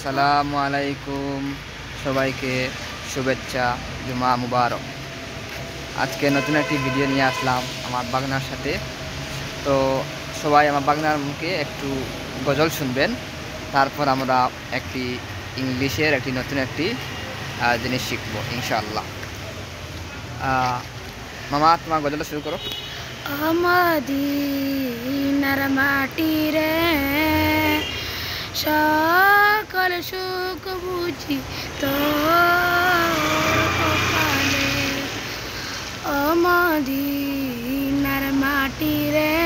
আসসালামু আলাইকুম, সবাইকে শুভেচ্ছা, জুমা মুবারক। আজকে নতুন একটি ভিডিও নিয়ে আসলাম আমার বাগনার সাথে। তো সবাই আমার বাগনার মুখে একটু গজল শুনবেন, তারপর আমরা একটি ইংলিশের নতুন একটি জিনিস শিখবো ইনশাআল্লাহ। মামা, তোমার গজলটা শুরু করো। মদিনার মাটি রে সকল সুখ বুঝি তোর কপালে। ও মদিনার মাটি রে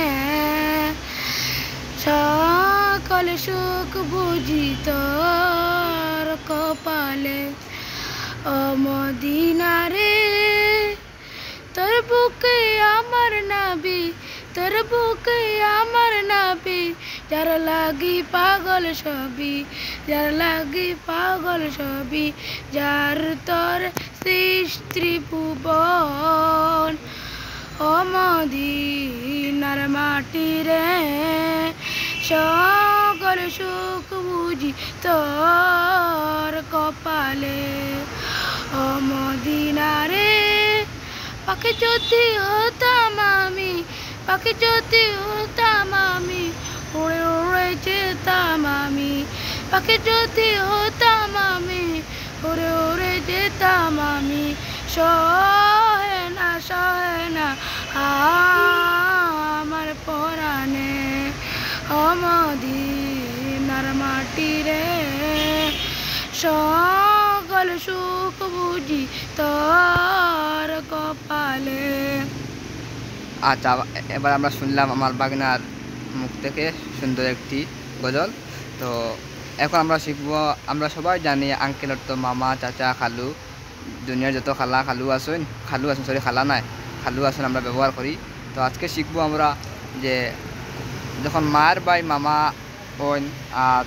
সকল সুখ বুঝি তোর কপালে। ও মদিনা রে তোর বুকে আমার নাবি, তোর বুকে আমার নাবি, যার লাগি পাগল সবই, যার লাগি পাগল সবই, যার তোর সৃষ্টি ভুবন। ও মদিনার মাটি রে সকল সুখ বুঝি তোর কপালে। ও মদিনা রে পাখি যদি হতাম আমি, পাখি যদি হতাম আমি, উড়ে উড়ে যেতাম আমি, পাখি যদি হতাম আমি, উড়ে উড়ে যেতাম আমি। সহে না আমার পরাণে। ও মদিনার মাটি রে সকল সুখ বুঝি তোর কপালে। আচ্ছা, এবার আমরা শুনলাম আমার বাগনার মুখ থেকে সুন্দর একটি গজল। তো এখন আমরা শিখব। আমরা সবাই জানি আঙ্কেল অর্থ মামা, চাচা, খালু, দুনিয়ার যত খালা খালু আসুন, সরি খালা নাই, খালু আসুন আমরা ব্যবহার করি। তো আজকে শিখবো আমরা যে যখন মায়ের বাই মামা হন,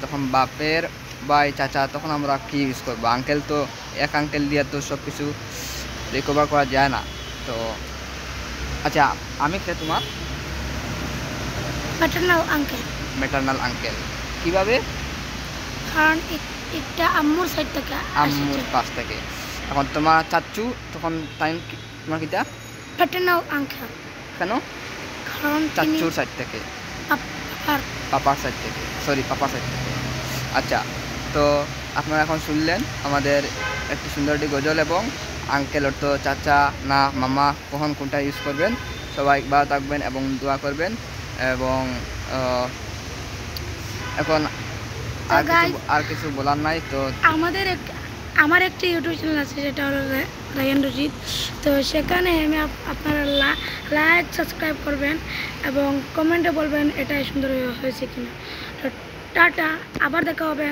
তখন বাপের বাই চাচা, তখন আমরা কি ইউজ করবো। আঙ্কেল তো এক আঙ্কেল দিয়ে তো সব কিছু রিকভার করা যায় না। তো আচ্ছা, আমি কে তোমার ম্যাটারনাল আঙ্কেল কিভাবে? কারণ একটা আম্মুর সাইড থেকে, আম্মুর কাছ থেকে। এখন তোমার চাচু, তখন টাইম তোমার কিটা প্যাটার্নাল আঙ্কেল। কেন? কারণ চাচুর সাইড থেকে, পাপার সাইড থেকে, পাপার সাইড থেকে। আচ্ছা, তো আপনারা এখন শুনলেন আমাদের একটি সুন্দর একটি গজল, এবং আঙ্কেল অর্থ চাচা না মামা, কখন কোনটা ইউজ করবেন। সবাই ভালো থাকবেন এবং দোয়া করবেন। এবং এখন আর কিছু বলার নাই। তো আমার একটি ইউটিউব চ্যানেল আছে, সেটা হলো রায়ান রশিদ। তো সেখানে আমি আপনারা লাইক সাবস্ক্রাইব করবেন এবং কমেন্টে বলবেন এটা সুন্দর হয়েছে কিনা। তো টাটা, আবার দেখা হবে।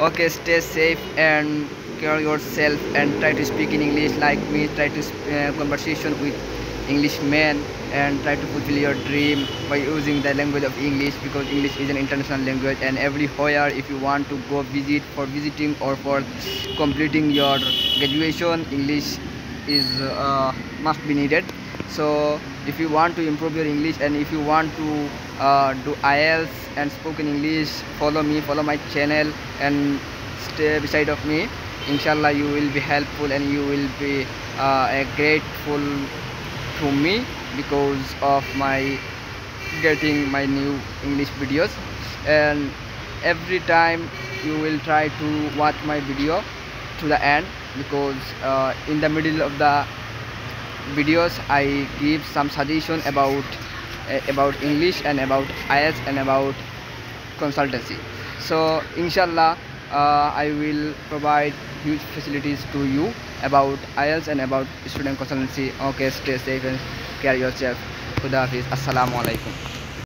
Okay, stay safe and care yourself and try to speak in English like me. Try to conversation with English men and try to fulfill your dream by using the language of English, because English is an international language, and everywhere if you want to go for visiting or for completing your graduation, English is must be needed. So if you want to improve your English and if you want to do IELTS and spoken English, follow me, follow my channel and stay beside of me. Inshallah you will be helpful and you will be grateful to me because of my getting my new English videos. And every time you will try to watch my video to the end, because in the middle of the videos I give some suggestion about English and about IELTS and about consultancy. So inshallah I will provide huge facilities to you about IELTS and about student consultancy. Okay, stay safe and care yourself. Khuda Hafiz. Assalamu alaikum.